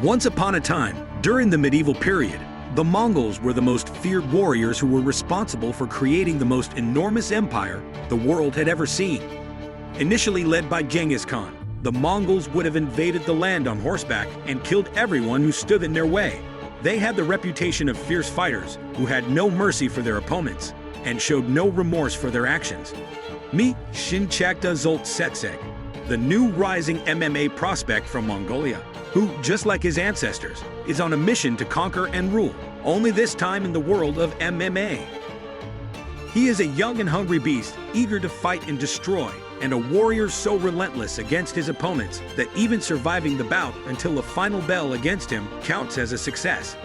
Once upon a time, during the medieval period, the Mongols were the most feared warriors who were responsible for creating the most enormous empire the world had ever seen. Initially led by Genghis Khan, the Mongols would have invaded the land on horseback and killed everyone who stood in their way. They had the reputation of fierce fighters who had no mercy for their opponents and showed no remorse for their actions. Meet Shinechagtga Zoltsetseg, the new rising MMA prospect from Mongolia, who, just like his ancestors, is on a mission to conquer and rule, only this time in the world of MMA. He is a young and hungry beast, eager to fight and destroy, and a warrior so relentless against his opponents that even surviving the bout until the final bell against him counts as a success.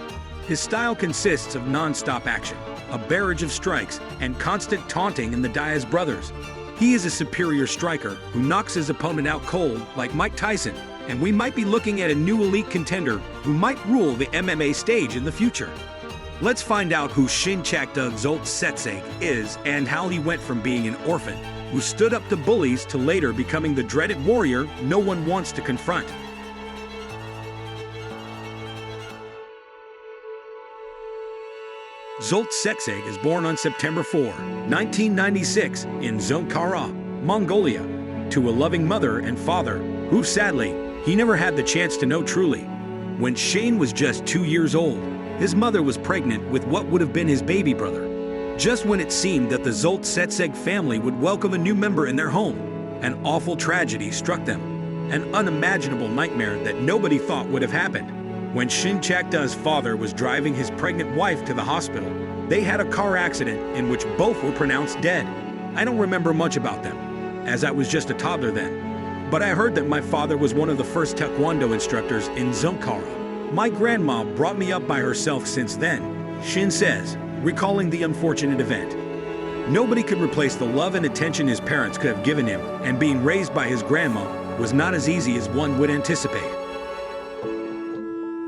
His style consists of non-stop action, a barrage of strikes, and constant taunting in the Diaz brothers. He is a superior striker who knocks his opponent out cold like Mike Tyson, and we might be looking at a new elite contender who might rule the MMA stage in the future. Let's find out who Shinechagtga Zoltsetseg is and how he went from being an orphan who stood up to bullies to later becoming the dreaded warrior no one wants to confront. Zoltsetseg is born on September 4, 1996 in Zoltkara, Mongolia, to a loving mother and father who, sadly, he never had the chance to know truly. When Shane was just 2 years old, his mother was pregnant with what would have been his baby brother. Just when it seemed that the Zoltsetseg family would welcome a new member in their home, an awful tragedy struck them, an unimaginable nightmare that nobody thought would have happened. When Shinechagtga's father was driving his pregnant wife to the hospital, they had a car accident in which both were pronounced dead. I don't remember much about them, as I was just a toddler then. But I heard that my father was one of the first taekwondo instructors in Zoltkara. My grandma brought me up by herself since then, Shin says, recalling the unfortunate event. Nobody could replace the love and attention his parents could have given him, and being raised by his grandma was not as easy as one would anticipate.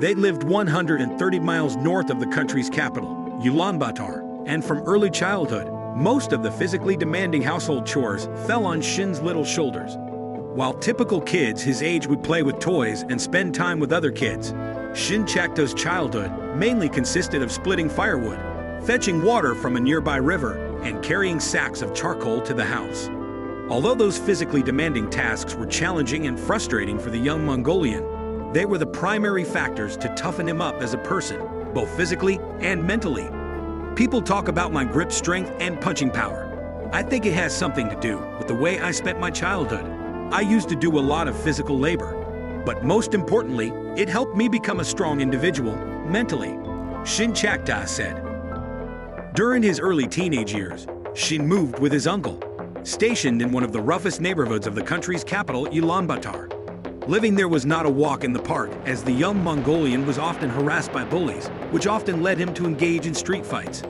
They lived 130 miles north of the country's capital, Ulaanbaatar, and from early childhood, most of the physically demanding household chores fell on Shin's little shoulders. While typical kids his age would play with toys and spend time with other kids, Shinechagtga's childhood mainly consisted of splitting firewood, fetching water from a nearby river, and carrying sacks of charcoal to the house. Although those physically demanding tasks were challenging and frustrating for the young Mongolian, they were the primary factors to toughen him up as a person, both physically and mentally. People talk about my grip strength and punching power. I think it has something to do with the way I spent my childhood. I used to do a lot of physical labor, but most importantly, it helped me become a strong individual, mentally, Shinechagtga said. During his early teenage years, Shin moved with his uncle, stationed in one of the roughest neighborhoods of the country's capital, Ulaanbaatar. Living there was not a walk in the park, as the young Mongolian was often harassed by bullies, which often led him to engage in street fights.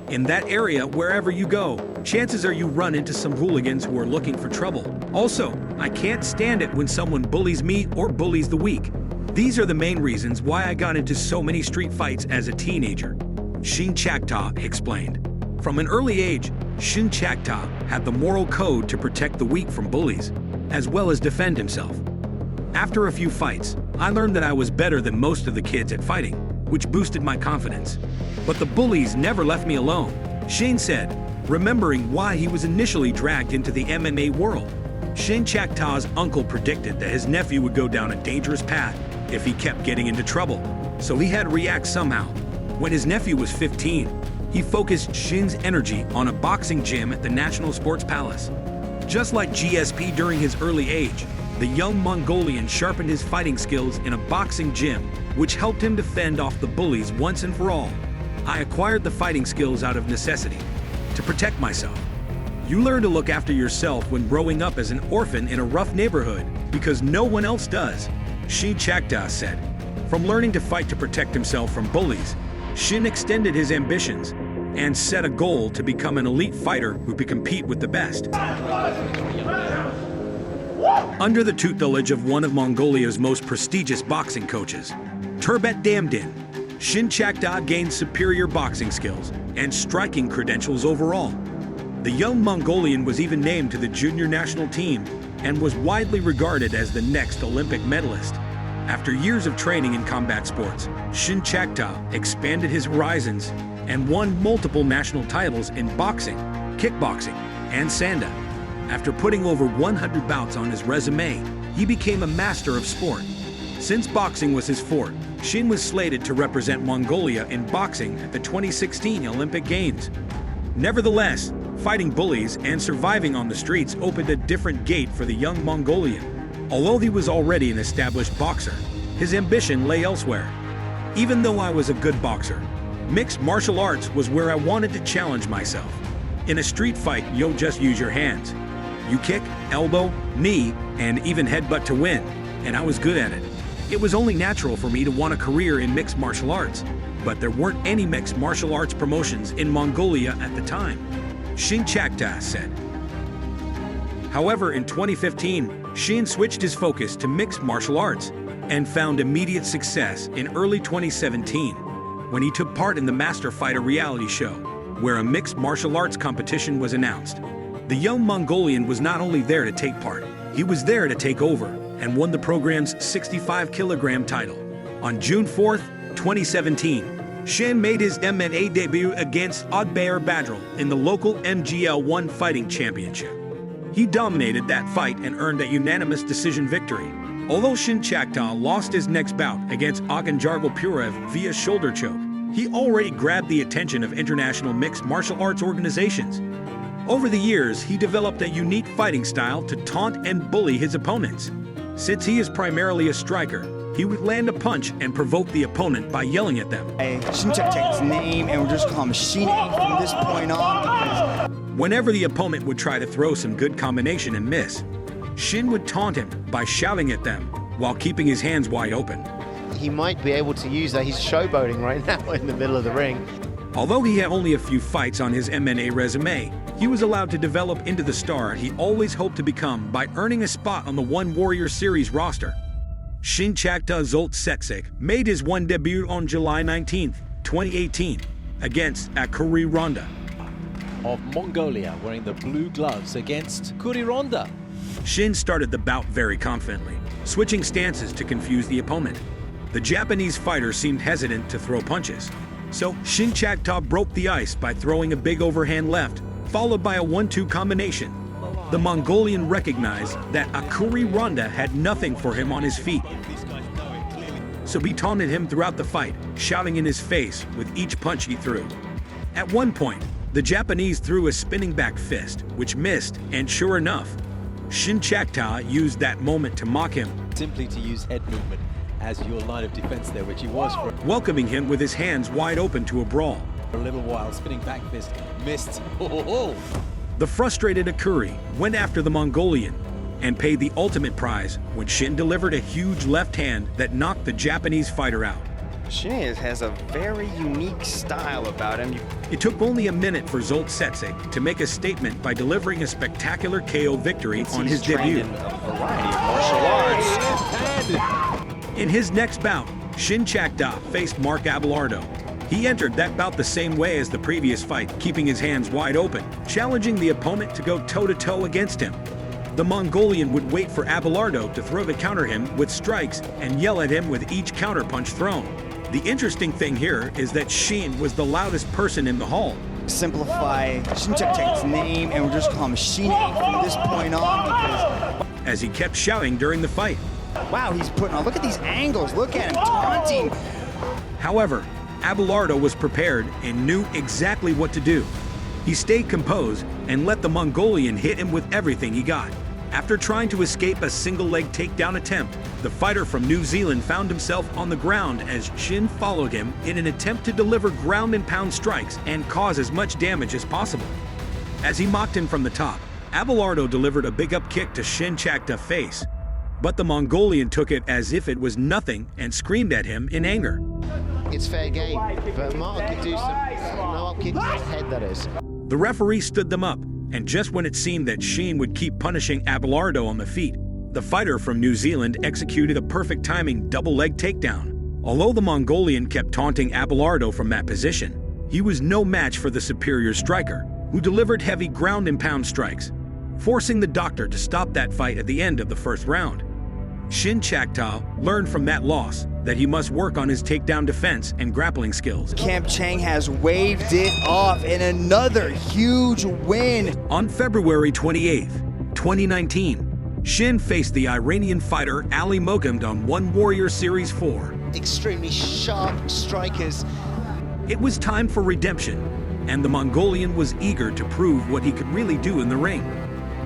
In that area, wherever you go, chances are you run into some hooligans who are looking for trouble. Also, I can't stand it when someone bullies me or bullies the weak. These are the main reasons why I got into so many street fights as a teenager, Shinechagtga explained. From an early age, Shinechagtga had the moral code to protect the weak from bullies, as well as defend himself. After a few fights, I learned that I was better than most of the kids at fighting, which boosted my confidence. But the bullies never left me alone, Shane said, remembering why he was initially dragged into the MMA world. Shinechagtga's uncle predicted that his nephew would go down a dangerous path if he kept getting into trouble, so he had to react somehow. When his nephew was 15, he focused Shin's energy on a boxing gym at the National Sports Palace. Just like GSP during his early age, the young Mongolian sharpened his fighting skills in a boxing gym, which helped him to fend off the bullies once and for all. I acquired the fighting skills out of necessity, to protect myself. You learn to look after yourself when growing up as an orphan in a rough neighborhood, because no one else does, Shinechagtga said. From learning to fight to protect himself from bullies, Shin extended his ambitions and set a goal to become an elite fighter who could compete with the best. Under the tutelage of one of Mongolia's most prestigious boxing coaches, Turbet Damdin, Shinechagtga gained superior boxing skills and striking credentials overall. The young Mongolian was even named to the junior national team and was widely regarded as the next Olympic medalist. After years of training in combat sports, Shinechagtga expanded his horizons and won multiple national titles in boxing, kickboxing, and sanda. After putting over 100 bouts on his resume, he became a master of sport. Since boxing was his forte, Shin was slated to represent Mongolia in boxing at the 2016 Olympic Games. Nevertheless, fighting bullies and surviving on the streets opened a different gate for the young Mongolian. Although he was already an established boxer, his ambition lay elsewhere. Even though I was a good boxer, mixed martial arts was where I wanted to challenge myself. In a street fight, you'll just use your hands. You kick, elbow, knee, and even headbutt to win, and I was good at it. It was only natural for me to want a career in mixed martial arts, but there weren't any mixed martial arts promotions in Mongolia at the time, Shinechagtga said. However, in 2015, Shin switched his focus to mixed martial arts and found immediate success in early 2017 when he took part in the Master Fighter reality show, where a mixed martial arts competition was announced. The young Mongolian was not only there to take part, he was there to take over and won the program's 65-kilogram title. On June 4, 2017, Shin made his MMA debut against Oddbear Badril in the local MGL1 fighting championship. He dominated that fight and earned a unanimous decision victory. Although Shinechagtga lost his next bout against Oganjarval Purev via shoulder choke, he already grabbed the attention of international mixed martial arts organizations. Over the years, he developed a unique fighting style to taunt and bully his opponents. Since he is primarily a striker, he would land a punch and provoke the opponent by yelling at them. Shinechagtga's name, and we'll just call him Shine from this point on. Whenever the opponent would try to throw some good combination and miss, Shin would taunt him by shouting at them while keeping his hands wide open. He might be able to use that. He's showboating right now in the middle of the ring. Although he had only a few fights on his MMA resume, he was allowed to develop into the star he always hoped to become by earning a spot on the One Warrior Series roster. Shinechagtga Zoltsetseg made his one debut on July 19, 2018, against Akuri Ronda of Mongolia, wearing the blue gloves against Kurironda. Shin started the bout very confidently, switching stances to confuse the opponent. The Japanese fighter seemed hesitant to throw punches, so Shinechagtga broke the ice by throwing a big overhand left, followed by a 1-2 combination. The Mongolian recognized that Akuri Ronda had nothing for him on his feet, so he taunted him throughout the fight, shouting in his face with each punch he threw. At one point, the Japanese threw a spinning back fist, which missed, and sure enough, Shinechagtga used that moment to mock him, Simply to use head movement as your line of defense there, which he was for welcoming him with his hands wide open to a brawl. a little while. Spinning back fist, missed. The frustrated Akuri went after the Mongolian and paid the ultimate prize when Shin delivered a huge left hand that knocked the Japanese fighter out. Shin has a very unique style about him. It took only a minute for Zoltsetseg to make a statement by delivering a spectacular KO victory on his debut. In a variety of martial arts. In his next bout, Shinechagtga faced Mark Abelardo. He entered that bout the same way as the previous fight, keeping his hands wide open, challenging the opponent to go toe-to-toe against him. The Mongolian would wait for Abelardo to throw to counter him with strikes and yell at him with each counterpunch thrown. The interesting thing here is that Shin was the loudest person in the hall. Simplify Shinechagtga's name, and we'll just call him Shine from this point on. As he kept shouting during the fight. Wow, he's putting on. Look at these angles. Look at him taunting. However, Abelardo was prepared and knew exactly what to do. He stayed composed and let the Mongolian hit him with everything he got. After trying to escape a single-leg takedown attempt, the fighter from New Zealand found himself on the ground as Shin followed him in an attempt to deliver ground-and-pound strikes and cause as much damage as possible. As he mocked him from the top, Abelardo delivered a big-up kick to Shinechagtga's face, but the Mongolian took it as if it was nothing and screamed at him in anger. It's fair game, but Mark could do some no-up kicks to his head, that is. The referee stood them up, and just when it seemed that Shin would keep punishing Abelardo on the feet, the fighter from New Zealand executed a perfect timing double-leg takedown. Although the Mongolian kept taunting Abelardo from that position, he was no match for the superior striker, who delivered heavy ground-and-pound strikes, forcing the doctor to stop that fight at the end of the first round. Shinechagtga learned from that loss that he must work on his takedown defense and grappling skills. Camp Chang has waved it off in another huge win. On February 28th, 2019, Shin faced the Iranian fighter Ali Moghadam on Warrior Series 4. Extremely sharp strikers. It was time for redemption, and the Mongolian was eager to prove what he could really do in the ring.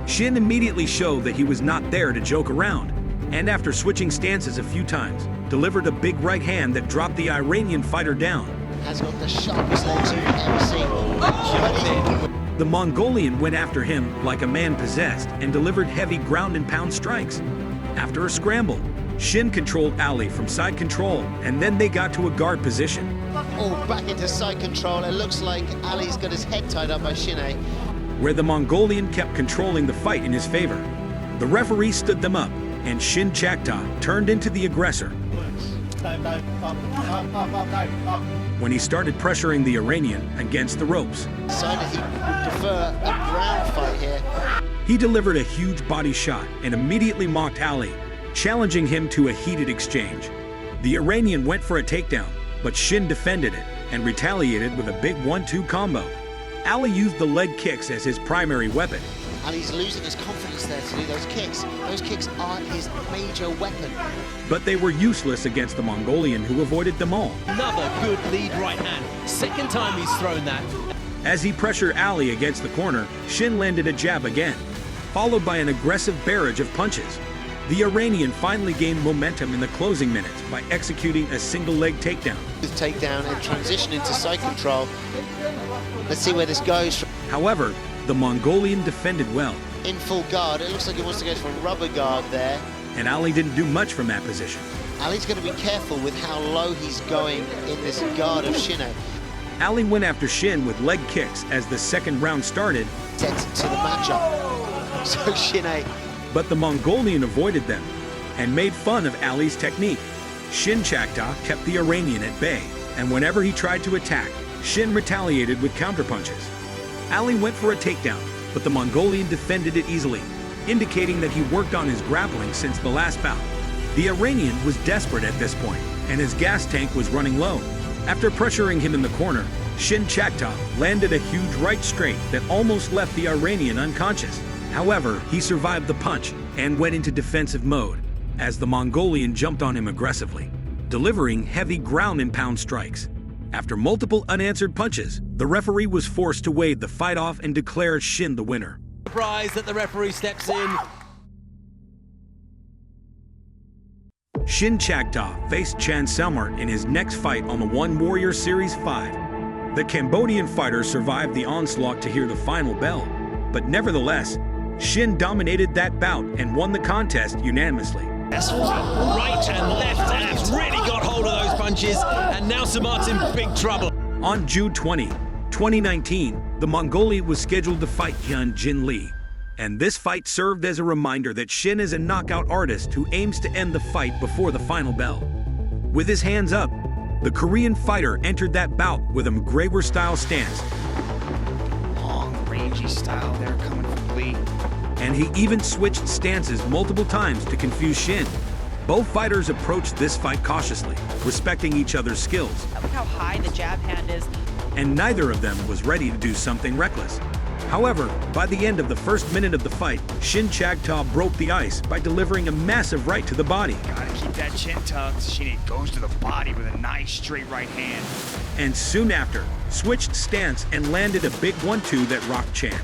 Shin immediately showed that he was not there to joke around, and after switching stances a few times, delivered a big right hand that dropped the Iranian fighter down. Has got the sharpest legs you've ever seen. The Mongolian went after him like a man possessed and delivered heavy ground and pound strikes. After a scramble, Shin controlled Ali from side control, and then they got to a guard position. Oh, back into side control. It looks like Ali's got his head tied up by Shine. Where the Mongolian kept controlling the fight in his favor. The referee stood them up, and Shinechagtga turned into the aggressor. When he started pressuring the Iranian against the ropes, Decided he would prefer a ground fight here. he delivered a huge body shot and immediately mocked Ali, challenging him to a heated exchange. The Iranian went for a takedown, but Shin defended it and retaliated with a big 1-2 combo. Ali used the leg kicks as his primary weapon. Ali's losing his confidence there to do those kicks. Those kicks are his major weapon. But they were useless against the Mongolian, who avoided them all. Another good lead right hand. Second time he's thrown that. As he pressured Ali against the corner, Shin landed a jab again, followed by an aggressive barrage of punches. The Iranian finally gained momentum in the closing minutes by executing a single leg takedown. With takedown and transition into side control. Let's see where this goes. However, the Mongolian defended well, In full guard, it looks like he wants to go for a rubber guard there. and Ali didn't do much from that position. Ali's going to be careful with how low he's going in this guard of Shine. Ali went after Shin with leg kicks as the second round started, Set to the matchup. So Shine, but the Mongolian avoided them and made fun of Ali's technique. Shinechagtga kept the Iranian at bay, and whenever he tried to attack, Shin retaliated with counterpunches. Ali went for a takedown, but the Mongolian defended it easily, indicating that he worked on his grappling since the last bout. The Iranian was desperate at this point, and his gas tank was running low. After pressuring him in the corner, Shinechagtga landed a huge right straight that almost left the Iranian unconscious. However, he survived the punch and went into defensive mode as the Mongolian jumped on him aggressively, delivering heavy ground and pound strikes. After multiple unanswered punches, the referee was forced to wave the fight off and declare Shin the winner. Surprised that the referee steps in. Shinechagtga faced Chan Selmart in his next fight on the One Warrior Series 5. The Cambodian fighter survived the onslaught to hear the final bell, but nevertheless, Shin dominated that bout and won the contest unanimously. Right and left abs really got hold of those punches, and now Selmart's in big trouble. On June 20, 2019, the Mongolian was scheduled to fight Hyun Jin Lee, and this fight served as a reminder that Shin is a knockout artist who aims to end the fight before the final bell. With his hands up, the Korean fighter entered that bout with a McGregor-style stance, Long, rangy style there coming from Lee. and he even switched stances multiple times to confuse Shin. Both fighters approached this fight cautiously, respecting each other's skills, Look how high the jab hand is. and neither of them was ready to do something reckless. However, by the end of the first minute of the fight, Shinechagtga broke the ice by delivering a massive right to the body, Gotta keep that chin tucked. Shine goes to the body with a nice straight right hand. and soon after, switched stance and landed a big 1-2 that rocked Chan.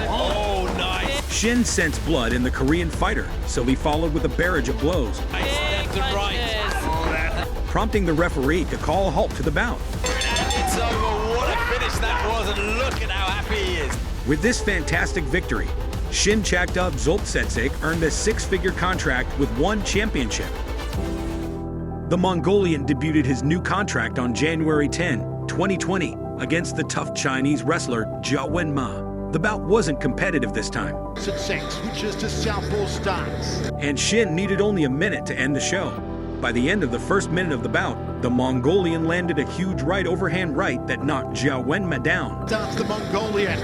Oh, nice. Shin sensed blood in the Korean fighter, so he followed with a barrage of blows, Left and right. prompting the referee to call a halt to the bout. It's over. What a finish that was, and look at how happy he is. With this fantastic victory, Shinechagtga Zoltsetseg earned a six-figure contract with one championship. The Mongolian debuted his new contract on January 10, 2020, against the tough Chinese wrestler Jia Wenma. The bout wasn't competitive this time, Zoltsetseg switches to southpaw stance. and Shin needed only a minute to end the show. By the end of the first minute of the bout, the Mongolian landed a huge right overhand right that knocked Jia Wenma down. Down to the Mongolian.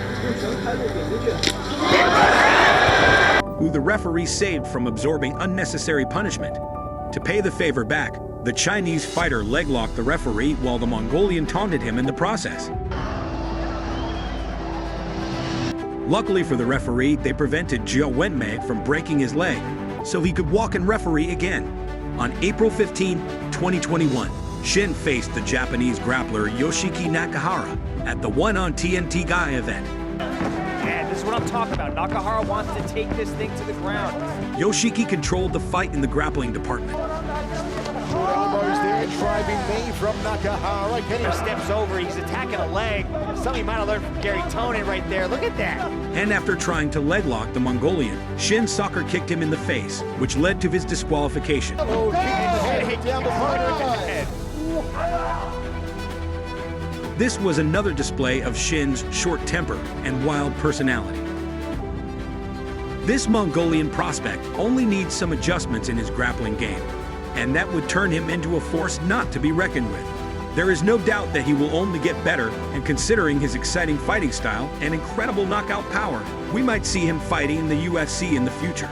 who the referee saved from absorbing unnecessary punishment. To pay the favor back, the Chinese fighter leg-locked the referee while the Mongolian taunted him in the process. Luckily for the referee, they prevented Jiao Wenmei from breaking his leg, so he could walk and referee again. On April 15, 2021, Shin faced the Japanese grappler Yoshiki Nakahara at the One on TNT Guy event. And this is what I'm talking about. Nakahara wants to take this thing to the ground. Yoshiki controlled the fight in the grappling department. Elbows there, driving knee from Nakahara. He steps over, he's attacking a leg. Something he might have learned from Gary Tonin right there. Look at that. And after trying to leg lock the Mongolian, Shin soccer kicked him in the face, which led to his disqualification. Oh, kick in the head, down the head. This was another display of Shin's short temper and wild personality. This Mongolian prospect only needs some adjustments in his grappling game, and that would turn him into a force not to be reckoned with. There is no doubt that he will only get better, and considering his exciting fighting style and incredible knockout power, we might see him fighting in the UFC in the future.